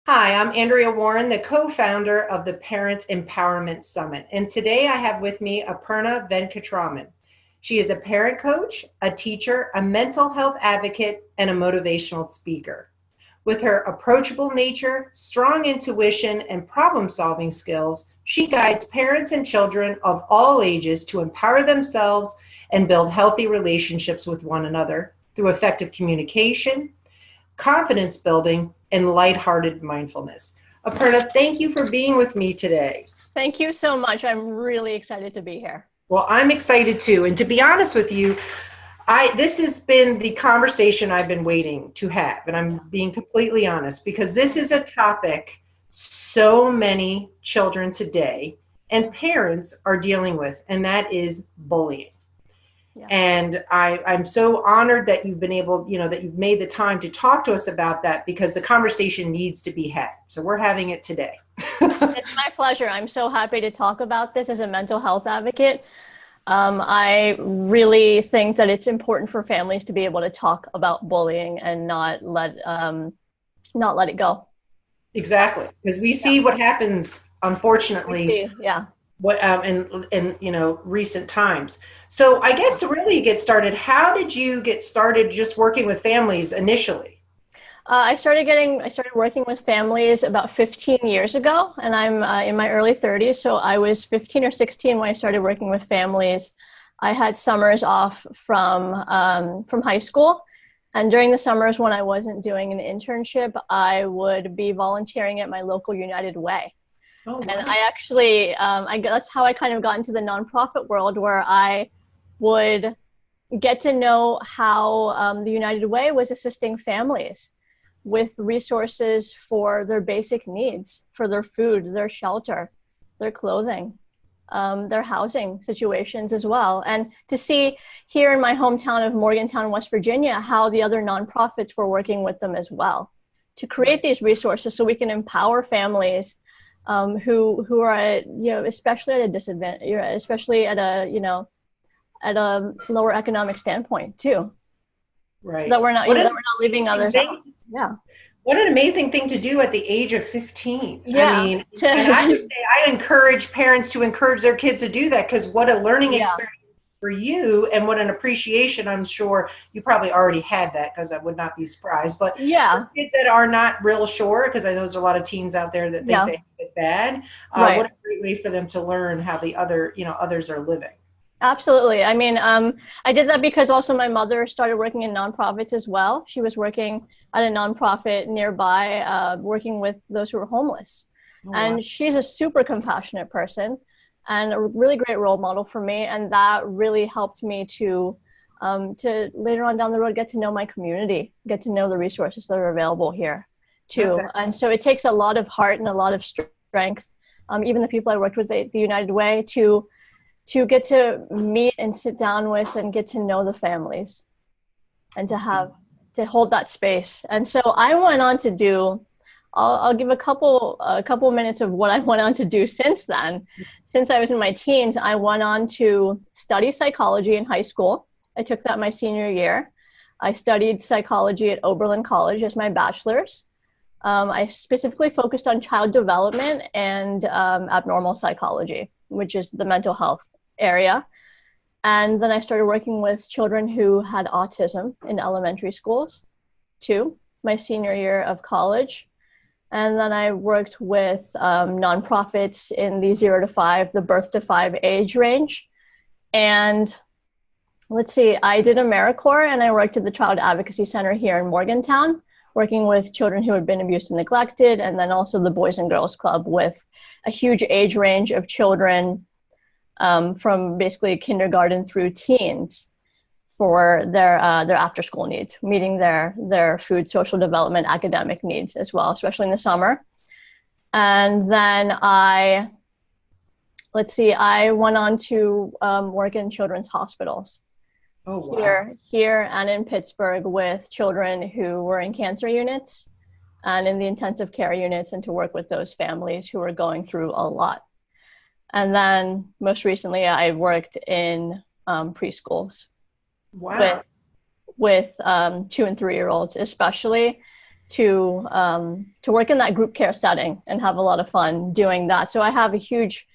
Hi, I'm Andrea Warren, the co-founder of the Parents Empowerment Summit. And today I have with me Aparna Venkataraman. She is a parent coach, a teacher, a mental health advocate, and a motivational speaker. With her approachable nature, strong intuition, and problem-solving skills, she guides parents and children of all ages to empower themselves and build healthy relationships with one another through effective communication, confidence building, and lighthearted mindfulness. Aparna, thank you for being with me today. Thank you so much. I'm really excited to be here. Well, I'm excited too. And to be honest with you, I this has been the conversation I've been waiting to have, and I'm being completely honest because this is a topic so many children today and parents are dealing with, and that is bullying. Yeah. And I'm so honored that you've been able, that you've made the time to talk to us about that because the conversation needs to be had. So we're having it today. It's my pleasure. I'm so happy to talk about this as a mental health advocate. I really think that it's important for families to be able to talk about bullying and not let it go. Exactly, because we see what happens, unfortunately, Yeah. what in recent times. So I guess to really get started, how did you get started just working with families initially? I started working with families about 15 years ago, and I'm in my early 30s. So I was 15 or 16 when I started working with families. I had summers off from high school, and during the summers when I wasn't doing an internship, I would be volunteering at my local United Way. Oh, And wow. I actually, that's how I kind of got into the nonprofit world, where I would get to know how the United Way was assisting families with resources for their basic needs, for their food, their shelter, their clothing, their housing situations as well. And to see here in my hometown of Morgantown, West Virginia, how the other nonprofits were working with them as well to create these resources so we can empower families who are at, especially at a disadvantage, especially at at a lower economic standpoint too, so Right. that we're not, What that an we're not leaving amazing others thing. out. Yeah. What an amazing thing to do at the age of 15. I Yeah. mean, and I would say I encourage parents to encourage their kids to do that because what a learning Yeah. experience for you and what an appreciation. I'm sure you probably already had that because I would not be surprised. But for Yeah. kids that are not real sure, because I know there's a lot of teens out there that think Yeah. they have it bad, what Right. a great way for them to learn how the others are living. Absolutely. I mean, I did that because also my mother started working in nonprofits as well. She was working at a nonprofit nearby, working with those who were homeless. Oh, wow. And she's a super compassionate person and a really great role model for me. And that really helped me to later on down the road get to know my community, get to know the resources that are available here That's too. And so it takes a lot of heart and a lot of strength. Even the people I worked with at the United Way to get to meet and sit down with and get to know the families and to hold that space. And so I went on to do, I'll give a couple minutes of what I went on to do since then. Since I was in my teens, I went on to study psychology in high school. I took that my senior year. I studied psychology at Oberlin College as my bachelor's. I specifically focused on child development and abnormal psychology, which is the mental health area. And then I started working with children who had autism in elementary schools too, my senior year of college. And then I worked with nonprofits in the 0 to 5, the birth to 5 age range. And let's see, I did AmeriCorps and I worked at the Child Advocacy Center here in Morgantown, working with children who had been abused and neglected, and then also the Boys and Girls Club with a huge age range of children from basically kindergarten through teens for their after school needs, meeting their food, social development, academic needs as well, especially in the summer. And then I went on to work in children's hospitals Oh, wow. here and in Pittsburgh with children who were in cancer units and in the intensive care units, and to work with those families who were going through a lot. And then most recently, I worked in preschools with Wow. with 2 and 3 year olds, especially. to work in that group care setting and have a lot of fun doing that. So I have a huge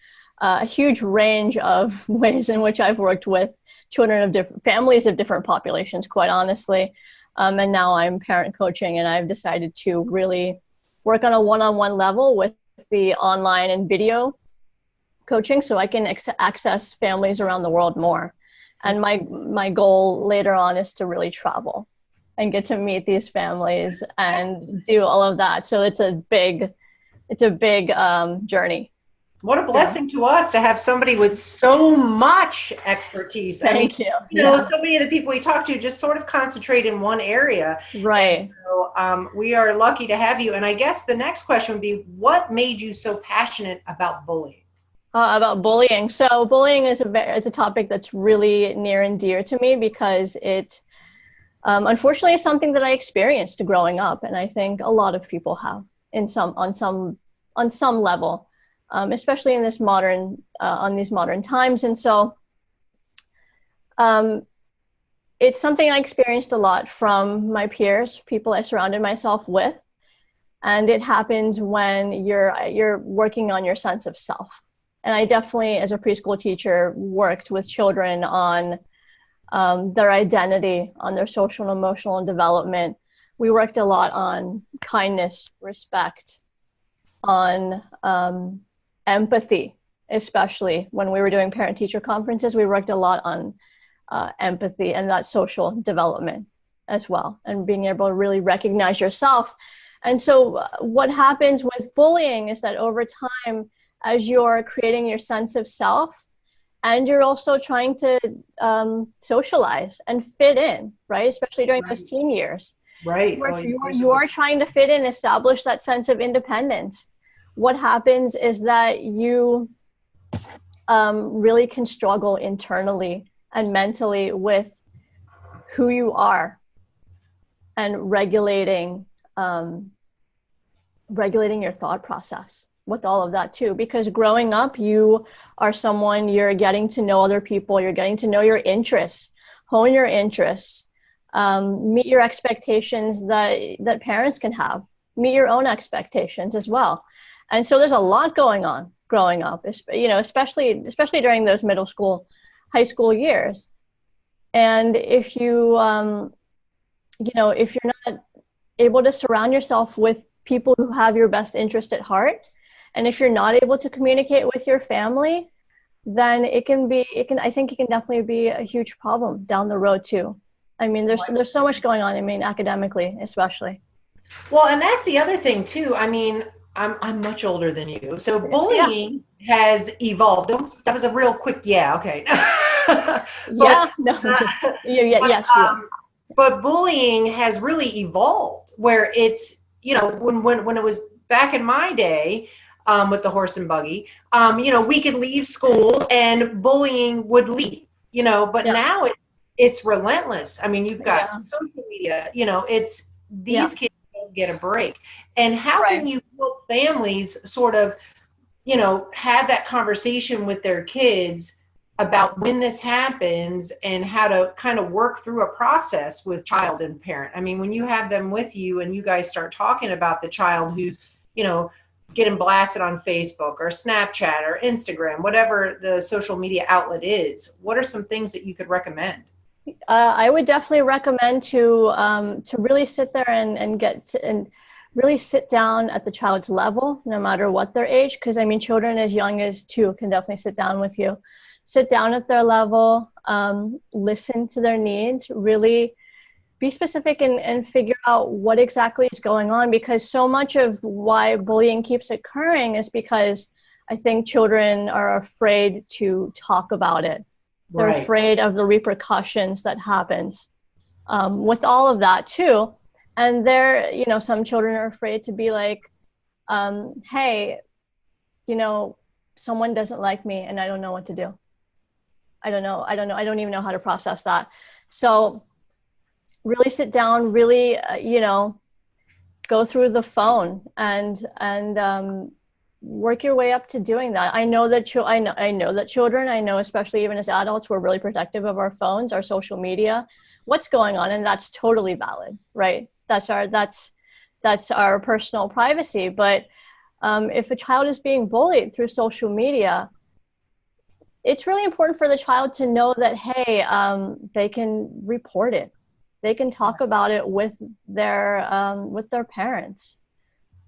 range of ways in which I've worked with children of different families of different populations, quite honestly. And now I'm parent coaching, and I've decided to really work on a one-on-one level with the online and video coaching so I can access families around the world more. And my goal later on is to really travel and get to meet these families and do all of that. So it's a big journey. What a blessing to us to have somebody with so much expertise. Thank you. You know, so many of the people we talk to just sort of concentrate in one area. Right. So we are lucky to have you. And I guess the next question would be, what made you so passionate about bullying? About bullying. So bullying is a topic that's really near and dear to me because it, unfortunately, is something that I experienced growing up, and I think a lot of people have on some level, especially in these modern times. And so, it's something I experienced a lot from my peers, people I surrounded myself with, and it happens when you're working on your sense of self. And I definitely, as a preschool teacher, worked with children on their identity, on their social and emotional development. We worked a lot on kindness, respect, on empathy, especially when we were doing parent-teacher conferences. We worked a lot on empathy and that social development as well, and being able to really recognize yourself. And so what happens with bullying is that over time, as you're creating your sense of self, and you're also trying to socialize and fit in, right? Especially during those teen years. Right. You are trying to fit in, establish that sense of independence. What happens is that you really can struggle internally and mentally with who you are and regulating your thought process with all of that too, because growing up, you are someone, you're getting to know other people, you're getting to know your interests, hone your interests, meet your expectations that parents can have, meet your own expectations as well. And so there's a lot going on growing up, you know, especially during those middle school, high school years. And if you, if you're not able to surround yourself with people who have your best interest at heart, and if you're not able to communicate with your family, then I think it can definitely be a huge problem down the road too. I mean, there's so much going on. I mean, academically, especially. Well, and that's the other thing too. I mean, I'm much older than you, so bullying has evolved. That was a real quick, okay. But bullying has really evolved, where it's, you know, when it was back in my day, with the horse and buggy, we could leave school and bullying would leave, but now it's relentless. I mean, you've got social media, it's these kids don't get a break. And how can you help families sort of, have that conversation with their kids about when this happens and how to kind of work through a process with child and parent? I mean, when you have them with you and you guys start talking about the child who's, getting blasted on Facebook or Snapchat or Instagram, whatever the social media outlet is, what are some things that you could recommend? I would definitely recommend to really sit there and really sit down at the child's level, no matter what their age. Because I mean, children as young as 2 can definitely sit down with you. Sit down at their level, listen to their needs, really be specific and figure out what exactly is going on, because so much of why bullying keeps occurring is because I think children are afraid to talk about it. They're afraid of the repercussions that happens with all of that too. And some children are afraid to be like, hey, someone doesn't like me and I don't know what to do. I don't even know how to process that. So really sit down, really, go through the phone and work your way up to doing that. I know that children, especially even as adults, we're really protective of our phones, our social media, what's going on, and that's totally valid, right? That's that's our personal privacy. But if a child is being bullied through social media, it's really important for the child to know that, hey, they can report it. They can talk about it with their parents,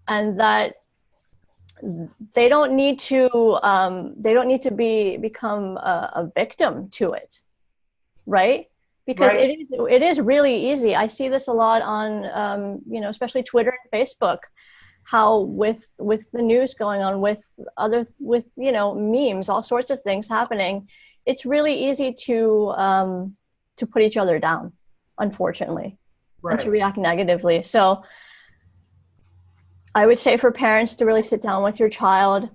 and that they don't need to become a victim to it, right? Because Right. it is really easy. I see this a lot on especially Twitter and Facebook, how with the news going on, with memes, all sorts of things happening, it's really easy to put each other down, unfortunately, and to Right. react negatively. So I would say for parents to really sit down with your child,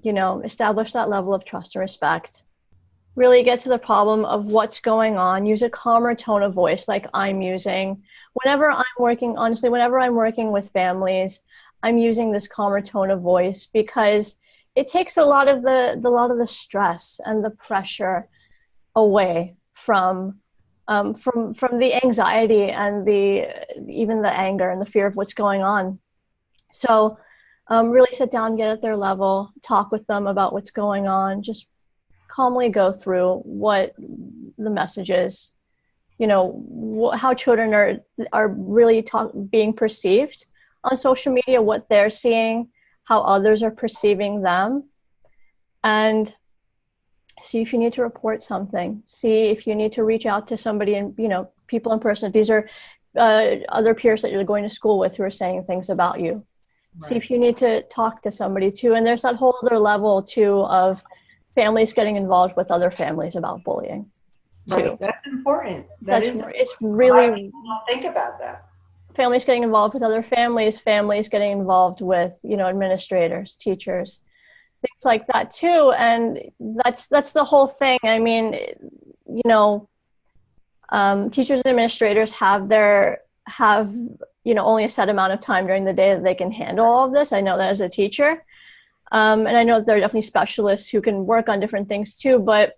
establish that level of trust and respect, really get to the problem of what's going on, use a calmer tone of voice like I'm using. Whenever I'm working with families, I'm using this calmer tone of voice because it takes a lot of the stress and the pressure away from the anxiety and even the anger and the fear of what's going on. So really sit down, get at their level, talk with them about what's going on, just calmly go through what the message is, how children are really being perceived on social media, what they're seeing, how others are perceiving them, and see if you need to report something, see if you need to reach out to somebody, and people in person. These are other peers that you're going to school with who are saying things about you. Right. See if you need to talk to somebody too. And there's that whole other level too of families getting involved with other families about bullying too. Right. That's important. It's really, a lot of people don't think about that. Families getting involved with other families getting involved with, administrators, teachers, things like that too. And that's the whole thing. I mean, teachers and administrators have only a set amount of time during the day that they can handle all of this. I know that as a teacher. And I know that there are definitely specialists who can work on different things too, but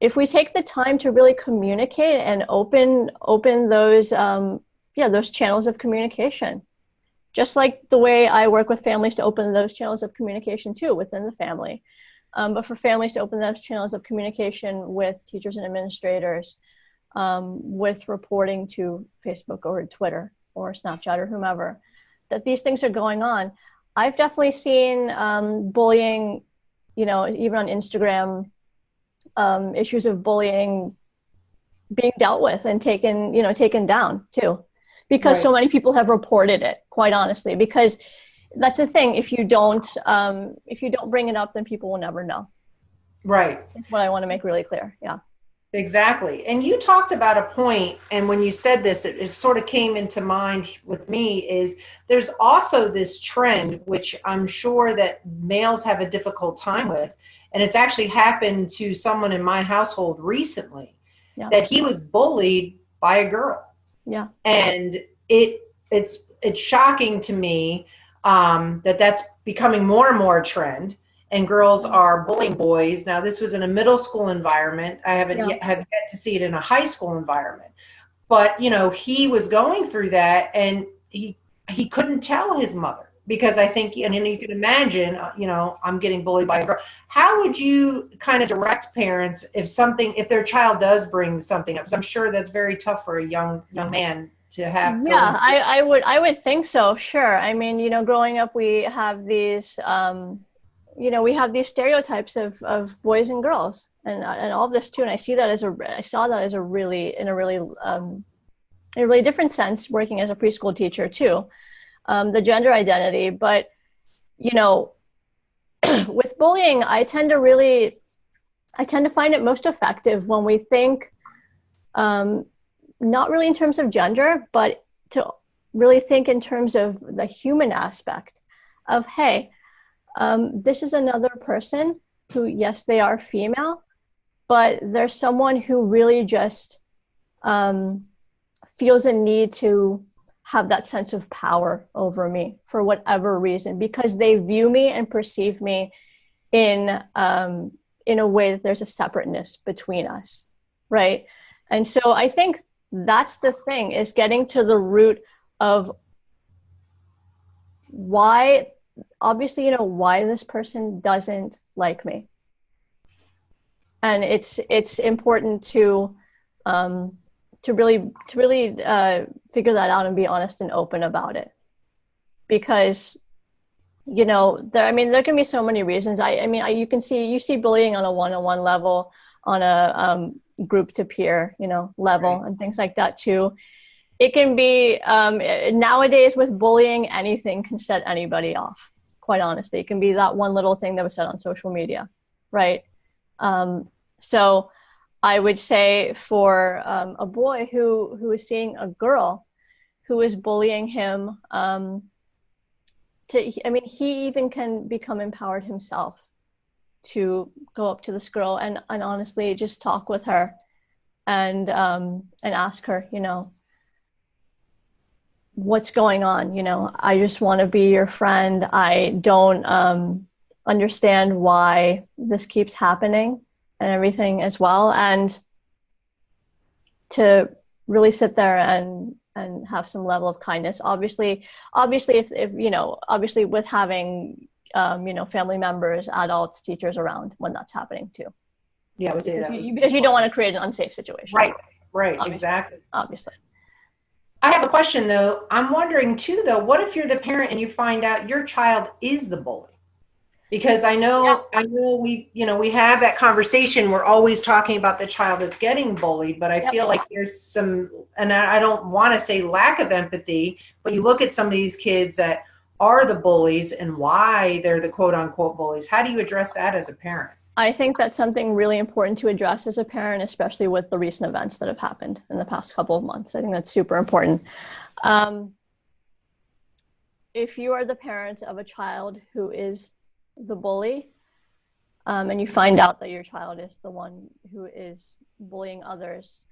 if we take the time to really communicate and open those those channels of communication, just like the way I work with families to open those channels of communication too within the family, but for families to open those channels of communication with teachers and administrators, with reporting to Facebook or Twitter or Snapchat or whomever, that these things are going on. I've definitely seen bullying, even on Instagram, issues of bullying being dealt with and taken down too, because Right. so many people have reported it, quite honestly, because that's the thing. If you don't bring it up, then people will never know. Right. That's what I want to make really clear. Yeah. Exactly. And you talked about a point, and when you said this, it sort of came into mind with me, is there's also this trend, which I'm sure that males have a difficult time with, and it's actually happened to someone in my household recently, that he was bullied by a girl. Yeah. And it's shocking to me that's becoming more and more a trend. And girls are bullying boys. Now, this was in a middle school environment. I have yet to see it in a high school environment. But, he was going through that, and he couldn't tell his mother, because I think, and you can imagine, I'm getting bullied by a girl. How would you kind of direct parents if their child does bring something up? Because I'm sure that's very tough for a young man to have. Yeah, I would think so. Sure. I mean, growing up, we have these, we have these stereotypes of boys and girls and all of this too. And I saw that as a really different sense working as a preschool teacher too, the gender identity. But, with bullying, I tend to find it most effective when we think, not really in terms of gender, but to really think in terms of the human aspect of, hey, this is another person who, yes, they are female, but there's someone who really just feels a need to have that sense of power over me for whatever reason, because they view me and perceive me in a way that there's a separateness between us, right? And so I think That's the thing, is getting to the root of why, obviously, you know, why this person doesn't like me. And it's important to really figure that out and be honest and open about it, because you know there can be so many reasons. You see bullying on a one-on-one level, on a group to peer level, right, and things like that too. It can be nowadays with bullying, anything can set anybody off, quite honestly. It can be that one little thing that was said on social media, right? So I would say for a boy who is seeing a girl who is bullying him, he even can become empowered himself to go up to this girl and honestly just talk with her and ask her, what's going on? I just want to be your friend. I don't understand why this keeps happening and everything as well. And to really sit there and have some level of kindness. Obviously, obviously with having, family members, adults, teachers around when that's happening too. Yeah, I would say because you don't want to create an unsafe situation. Right, obviously. Exactly. Obviously. I have a question though. I'm wondering too, though, what if you're the parent and you find out your child is the bully? Because I know we have that conversation. We're always talking about the child that's getting bullied, but I feel like there's some, and I don't want to say lack of empathy, but you look at some of these kids that are the bullies and why they're the quote unquote bullies. How do you address that as a parent? I think that's something really important to address as a parent, especially with the recent events that have happened in the past couple of months. I think that's super important. If you are the parent of a child who is the bully, and you find out that your child is the one who is bullying others,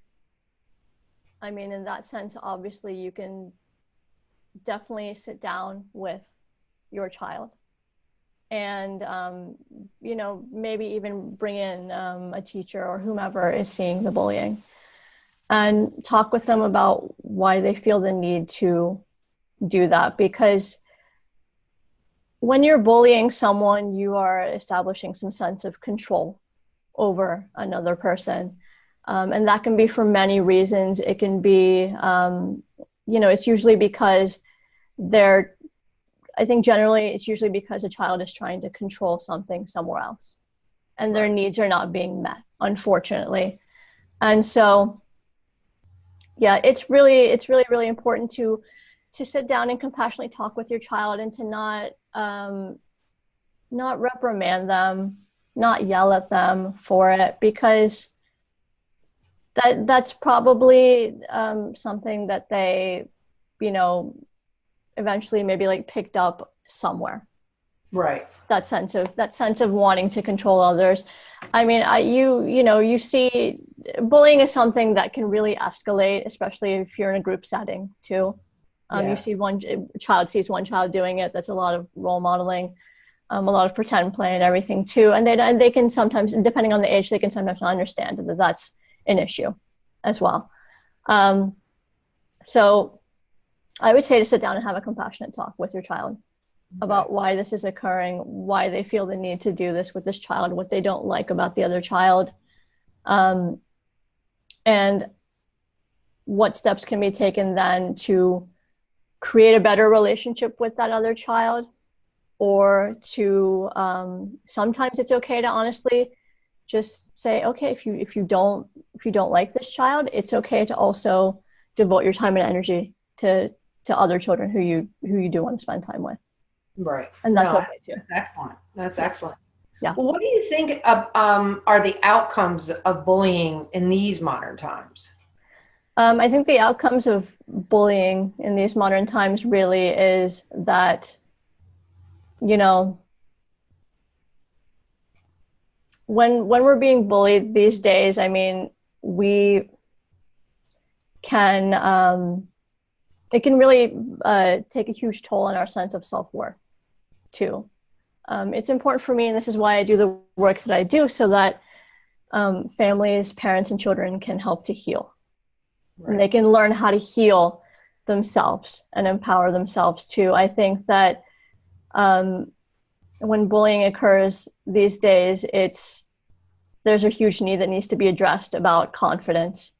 in that sense, obviously you can definitely sit down with your child and maybe even bring in a teacher or whomever is seeing the bullying and talk with them about why they feel the need to do that. Because when you're bullying someone, you are establishing some sense of control over another person. And that can be for many reasons. It can be, it's usually because generally it's usually because a child is trying to control something somewhere else and their needs are not being met, unfortunately. And so, yeah, it's really, really important to sit down and compassionately talk with your child and to not reprimand them, not yell at them for it, because that's probably something that they, eventually maybe picked up somewhere. Right. That sense of wanting to control others. You see bullying is something that can really escalate, especially if you're in a group setting too. You see one child sees one child doing it. That's a lot of role modeling, a lot of pretend play and everything too. And they can sometimes, depending on the age, they can sometimes not understand that that's an issue as well. So I would say to sit down and have a compassionate talk with your child about why this is occurring, why they feel the need to do this with this child, what they don't like about the other child, and what steps can be taken then to create a better relationship with that other child, or to sometimes it's okay to honestly just say, okay, if you don't like this child, it's okay to also devote your time and energy to other children who you do want to spend time with. Right. And that's okay too. That's excellent. Yeah. Well, what do you think are the outcomes of bullying in these modern times? I think the outcomes of bullying in these modern times really is that, when we're being bullied these days, we can, it can really take a huge toll on our sense of self-worth too. It's important for me, and this is why I do the work that I do, so that families, parents, and children can help to heal. and they can learn how to heal themselves and empower themselves too. I think that when bullying occurs these days, there's a huge need that needs to be addressed about confidence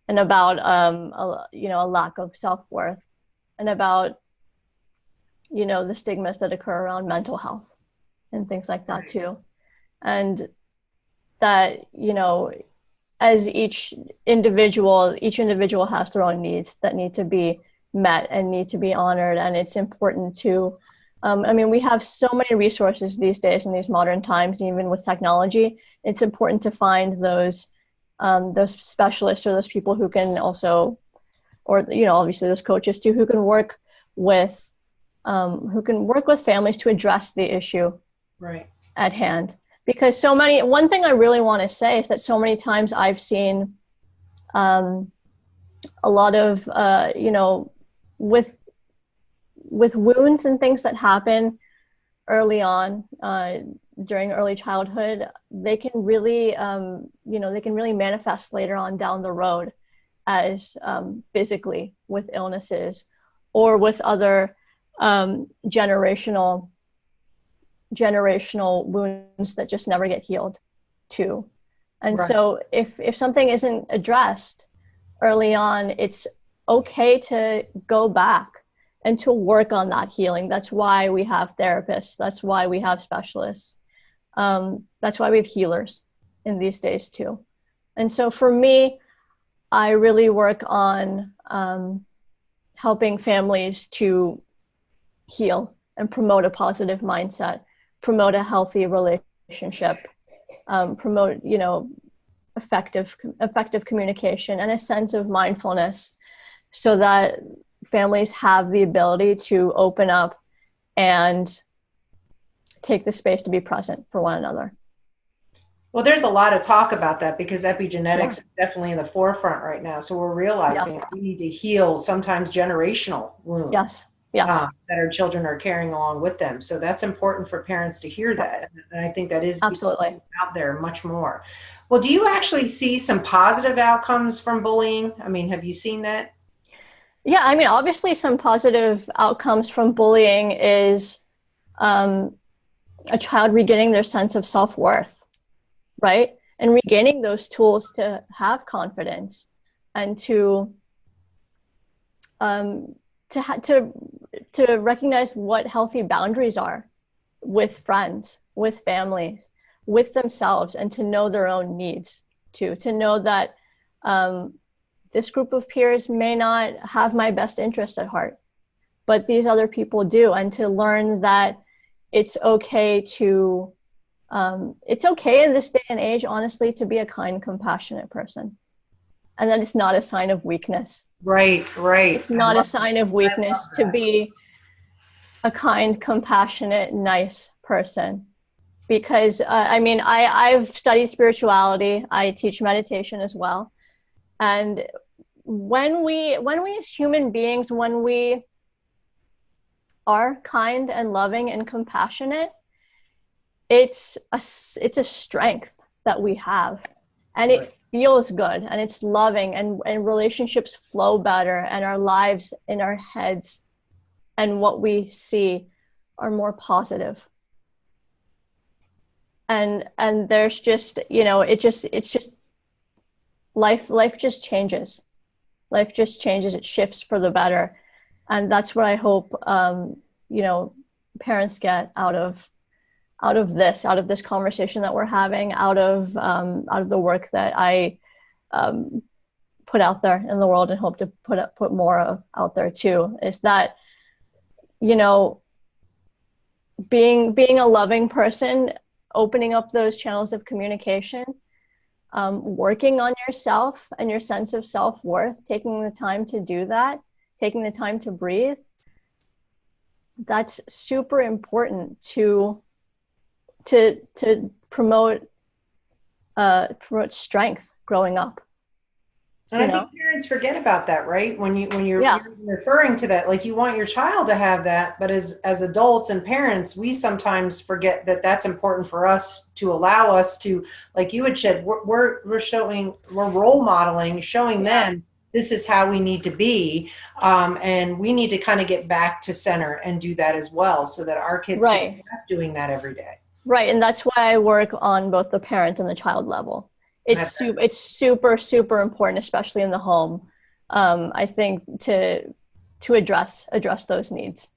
and about a lack of self-worth, and about the stigmas that occur around mental health and things like that too. And that as each individual has their own needs that need to be met and need to be honored. And it's important to we have so many resources these days in these modern times, even with technology. It's important to find those specialists, or those people who can also, or obviously those coaches too, who can work with families to address the issue at hand. Because one thing I really want to say is that so many times I've seen a lot of with wounds and things that happen early on during early childhood, they can really manifest later on down the road as physically with illnesses or with other generational wounds that just never get healed too. And so if something isn't addressed early on, it's okay to go back and to work on that healing. That's why we have therapists. That's why we have specialists. That's why we have healers in these days too. And so for me, I really work on helping families to heal and promote a positive mindset, promote a healthy relationship, promote effective communication and a sense of mindfulness, so that families have the ability to open up and take the space to be present for one another. Well, there's a lot of talk about that because epigenetics is definitely in the forefront right now. So we're realizing we need to heal sometimes generational wounds that our children are carrying along with them. So that's important for parents to hear that. And I think that is absolutely out there much more. Well, do you actually see some positive outcomes from bullying? I mean, have you seen that? Yeah, I mean, obviously some positive outcomes from bullying is a child regaining their sense of self-worth, right? And regaining those tools to have confidence and to recognize what healthy boundaries are with friends, with families, with themselves, and to know their own needs too, to know that this group of peers may not have my best interest at heart, but these other people do, and to learn that it's okay in this day and age, honestly, to be a kind, compassionate person, and that it's not a sign of weakness. Right. It's not a sign of weakness to be a kind, compassionate, nice person. Because I've studied spirituality. I teach meditation as well. And when we as human beings, when we are kind and loving and compassionate, it's a strength that we have, and it feels good, and it's loving, and relationships flow better, and our lives in our heads and what we see are more positive. And there's just, it's just life just changes. Life just changes. It shifts for the better. And that's what I hope, parents get out of this conversation that we're having, out of the work that I put out there in the world, and hope to put more of out there too, is that, being a loving person, opening up those channels of communication, working on yourself and your sense of self-worth, taking the time to do that, taking the time to breathe, that's super important to promote strength growing up. And I think parents forget about that, right? When you're referring to that, like, you want your child to have that, but as adults and parents, we sometimes forget that that's important for us, to allow us to, like you had said, we're role modeling, showing them this is how we need to be. And we need to kind of get back to center and do that as well, so that our kids Right. can us doing that every day. Right. And that's why I work on both the parent and the child level. It's super, super important, especially in the home. I think to address those needs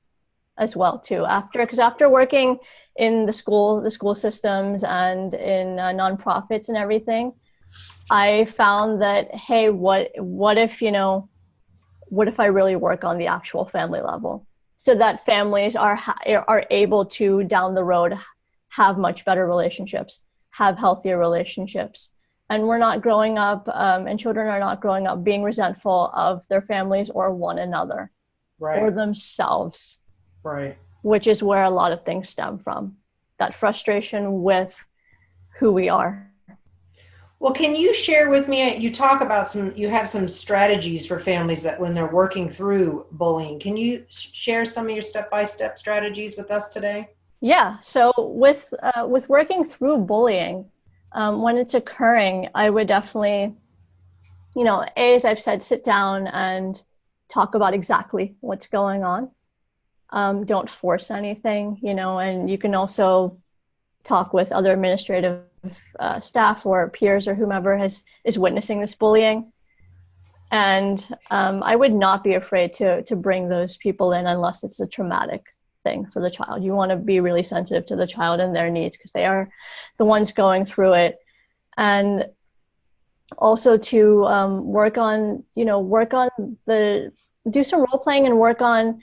as well too. Because after working in the school systems and in nonprofits and everything, I found that, hey, what if I really work on the actual family level, so that families are able to down the road have much better relationships, have healthier relationships. And we're not growing up, and children are not growing up being resentful of their families or one another, right, or themselves, right, which is where a lot of things stem from, that frustration with who we are. Well, can you share with me, you talk about you have some strategies for families that when they're working through bullying. Can you share some of your step-by-step strategies with us today? Yeah. So with working through bullying, when it's occurring, I would definitely, as I've said, sit down and talk about exactly what's going on. Don't force anything, and you can also talk with other administrative staff or peers or whomever is witnessing this bullying. And I would not be afraid to bring those people in unless it's a traumatic thing for the child. You want to be really sensitive to the child and their needs, because they are the ones going through it. And also to do some role playing and work on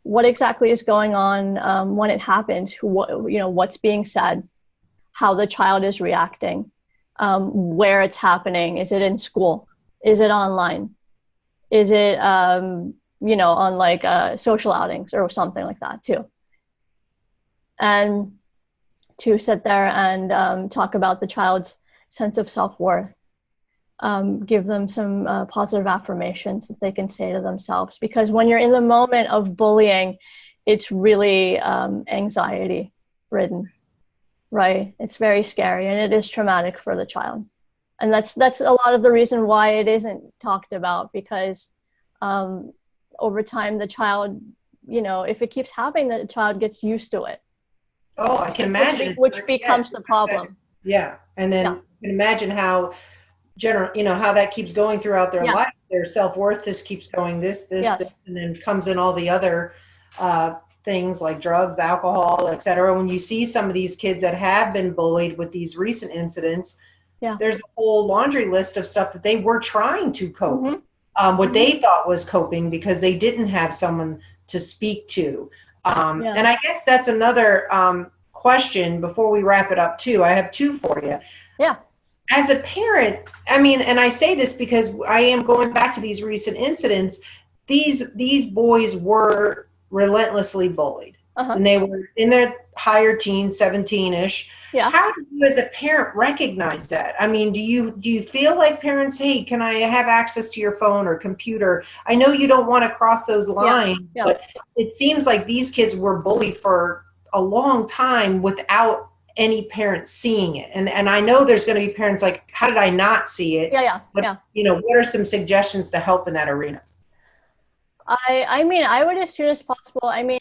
what exactly is going on when it happens, what's being said, how the child is reacting, where it's happening. Is it in school? Is it online? Is it, on like social outings or something like that too? And to sit there and talk about the child's sense of self-worth, give them some positive affirmations that they can say to themselves. Because when you're in the moment of bullying, it's really anxiety ridden, right? It's very scary, and it is traumatic for the child. And that's a lot of the reason why it isn't talked about, because over time the child, if it keeps happening, the child gets used to it. Oh, I can imagine. Which becomes the problem. Yeah. And then you can imagine how how that keeps going throughout their life. Their self-worth, this keeps going, this, and then comes in all the other things like drugs, alcohol, etc. When you see some of these kids that have been bullied with these recent incidents, there's a whole laundry list of stuff that they were trying to cope, what they thought was coping, because they didn't have someone to speak to. And I guess that's another question before we wrap it up too. I have two for you. Yeah. As a parent, and I say this because I am going back to these recent incidents, these boys were relentlessly bullied. And they were in their higher teens, 17-ish. Yeah. How do you as a parent recognize that? I mean, do you feel like parents, hey, can I have access to your phone or computer? I know you don't want to cross those lines, but it seems like these kids were bullied for a long time without any parents seeing it. And I know there's going to be parents like, how did I not see it? But what are some suggestions to help in that arena? I mean, I would, as soon as possible. I mean,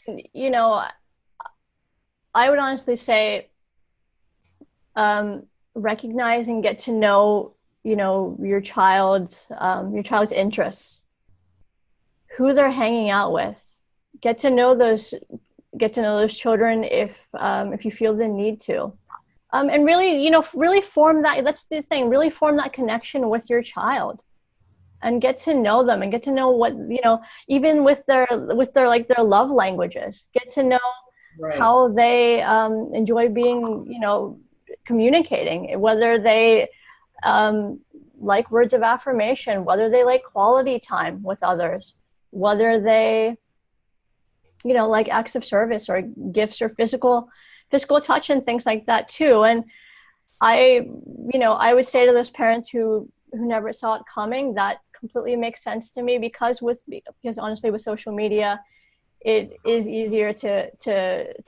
I would honestly say recognize and get to know, your child's interests, who they're hanging out with. Get to know those children if you feel the need to. And really, really form that. That's the thing. Really form that connection with your child. And get to know them, and get to know what, even with their like their love languages, get to know how they enjoy being, communicating, whether they like words of affirmation, whether they like quality time with others, whether they, like acts of service or gifts or physical touch and things like that too. And I would say to those parents who never saw it coming, that completely makes sense to me, because honestly, with social media, it is easier to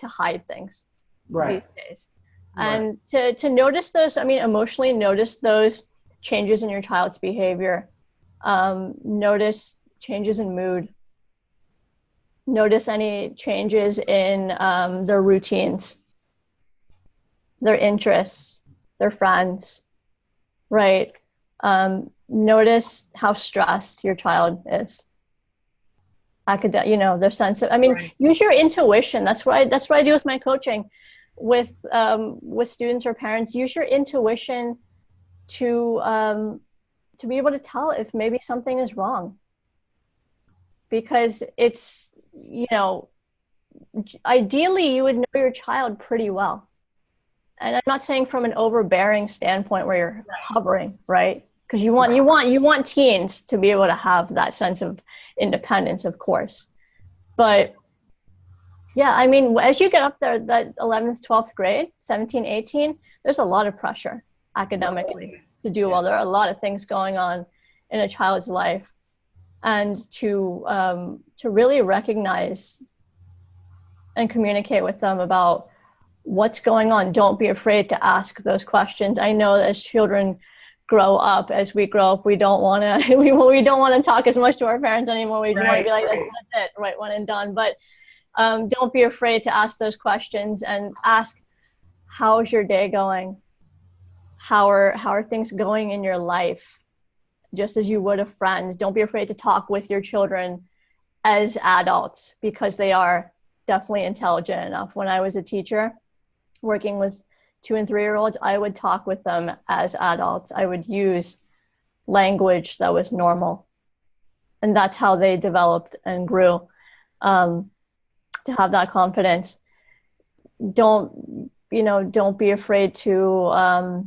hide things these days. And to notice those, emotionally notice those changes in your child's behavior, Notice changes in mood. Notice any changes in their routines, their interests, their friends, right? Notice how stressed your child is. Their sense of, Right. use your intuition. That's what I do with my coaching with students or parents. Use your intuition to be able to tell if maybe something is wrong, because it's, ideally you would know your child pretty well. And I'm not saying from an overbearing standpoint where you're hovering, right? Because you want teens to be able to have that sense of independence, of course. But yeah, as you get up there, that 11th, 12th grade, 17, 18, there's a lot of pressure academically to do well. There are a lot of things going on in a child's life, and to really recognize and communicate with them about what's going on. Don't be afraid to ask those questions. I know that as children grow up, we don't want to we don't want to talk as much to our parents anymore. We just want to be like, that's it, right, one and done. But don't be afraid to ask those questions, and ask, how's your day going? How are things going in your life? Just as you would a friend. Don't be afraid to talk with your children as adults, because they are definitely intelligent enough. When I was a teacher working with 2 and 3-year-olds, I would talk with them as adults. I would use language that was normal. And that's how they developed and grew, to have that confidence. Don't be afraid to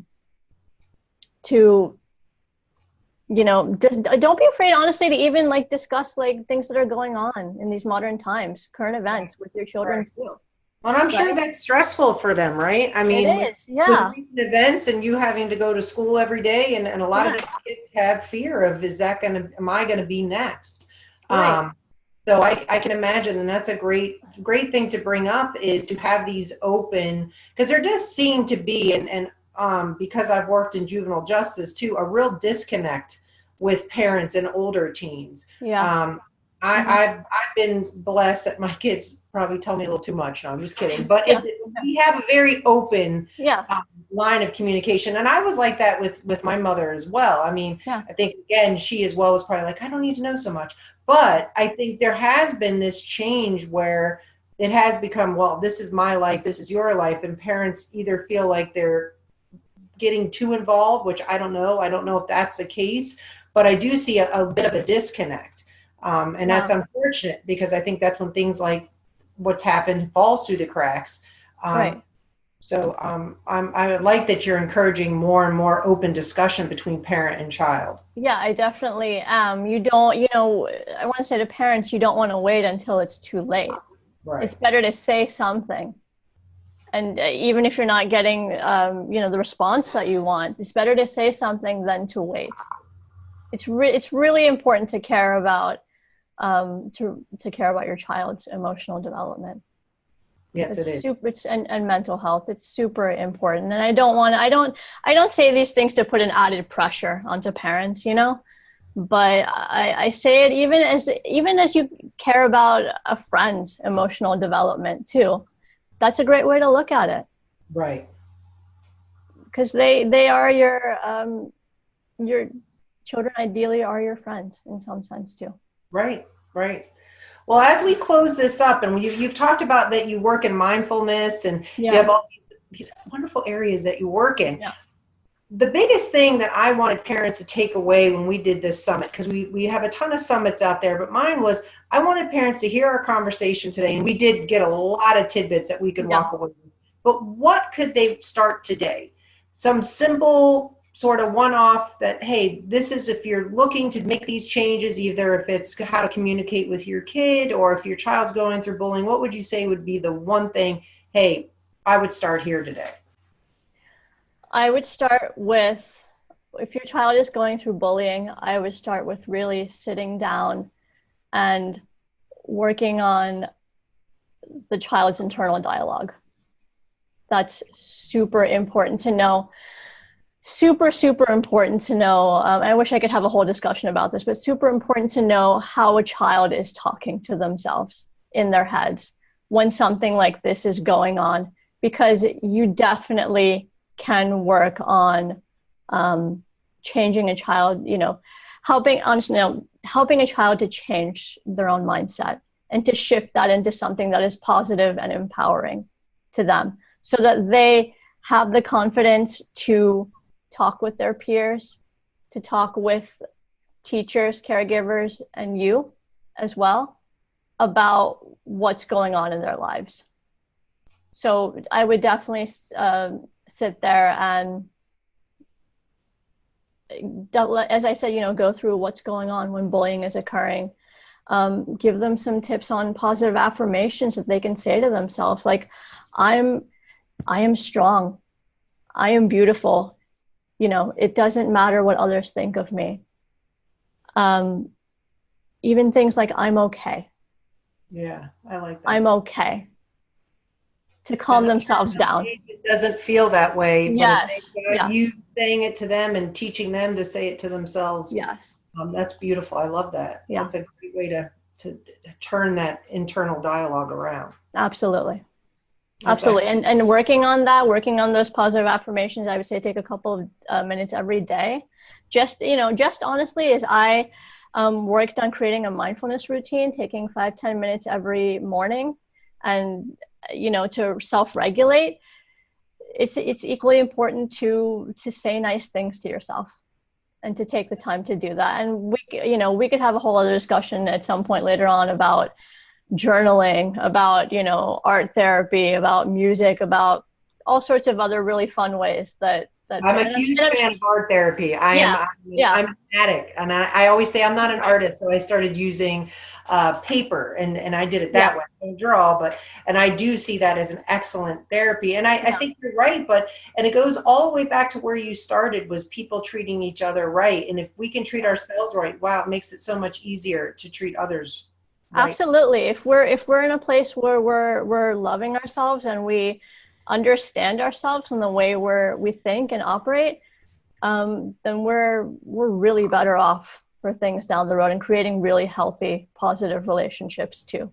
just don't be afraid, honestly, to even discuss things that are going on in these modern times, current events with your children too. Well, I'm sure that's stressful for them, right? It is, yeah. With recent events and you having to go to school every day, and a lot of these kids have fear of, am I going to be next? Right. So I can imagine, and that's a great thing to bring up, is to have these open, because there does seem to be, and because I've worked in juvenile justice too, a real disconnect with parents and older teens. Yeah. I've been blessed that my kids probably tell me a little too much. No, I'm just kidding. But we have a very open line of communication. And I was like that with my mother as well. I think, again, she as well was probably like, I don't need to know so much. But I think there has been this change where it has become, well, this is my life, this is your life. And parents either feel like they're getting too involved, which I don't know. I don't know if that's the case. But I do see a bit of a disconnect. And that's unfortunate, because I think that's when things like what's happened falls through the cracks. Right. So I would like that you're encouraging more and more open discussion between parent and child. Yeah, I definitely am. I want to say to parents, you don't want to wait until it's too late. Right. It's better to say something. And even if you're not getting, the response that you want, it's better to say something than to wait. It's really important to care about to care about your child's emotional development. Yes, it is. And mental health. It's super important. And I don't say these things to put an added pressure onto parents, but I say it even as you care about a friend's emotional development too. That's a great way to look at it. Right. Because they are your children ideally are your friends in some sense too. Right. Well, as we close this up, and you've talked about that you work in mindfulness, and you have all these wonderful areas that you work in. Yeah. The biggest thing that I wanted parents to take away when we did this summit, because we have a ton of summits out there, but mine was, I wanted parents to hear our conversation today, and we did get a lot of tidbits that we could walk away with. But what could they start today? Some simple sort of one-off that, hey, this is if you're looking to make these changes, either if it's how to communicate with your kid or if your child's going through bullying, what would you say would be the one thing, hey, I would start here today? I would start with, if your child is going through bullying, I would start with really sitting down and working on the child's internal dialogue. That's super important to know. super, super important to know. I wish I could have a whole discussion about this, but super important to know how a child is talking to themselves in their heads when something like this is going on, because you definitely can work on changing a child, helping a child to change their own mindset and to shift that into something that is positive and empowering to them, so that they have the confidence to talk with their peers, to talk with teachers, caregivers, and you as well about what's going on in their lives. So I would definitely sit there and, as I said, go through what's going on when bullying is occurring. Give them some tips on positive affirmations that they can say to themselves, like, I am strong. I am beautiful. It doesn't matter what others think of me. Even things like, I'm okay. Yeah, I like that. I'm okay. To calm themselves down. It doesn't feel that way. Yes. But Yes. you saying it to them and teaching them to say it to themselves. Yes. That's beautiful. I love that. Yeah. That's a great way to turn that internal dialogue around. Absolutely. Absolutely. And working on that, working on those positive affirmations, I would say take a couple of minutes every day. Just honestly, as I worked on creating a mindfulness routine, taking 5-10 minutes every morning, and to self-regulate. It's equally important to say nice things to yourself and to take the time to do that. And we could have a whole other discussion at some point later on about journaling, about art therapy, about music, about all sorts of other really fun ways that I'm a huge fan of art therapy. I'm an addict, and I always say I'm not an artist, so I started using paper, and I did it that way. I don't draw, and I do see that as an excellent therapy. And I think you're right, and it goes all the way back to where you started, was people treating each other right. And if we can treat ourselves right, wow, it makes it so much easier to treat others right. Absolutely. If we're in a place where we're loving ourselves and we understand ourselves and the way we think and operate, then we're really better off for things down the road and creating really healthy, positive relationships too.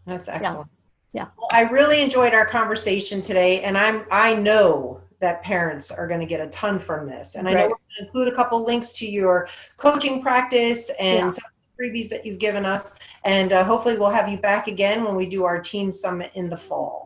That's excellent. Yeah. Well, I really enjoyed our conversation today, and I know that parents are going to get a ton from this. And I know we're going to include a couple links to your coaching practice and some freebies that you've given us. And hopefully we'll have you back again when we do our teen summit in the fall.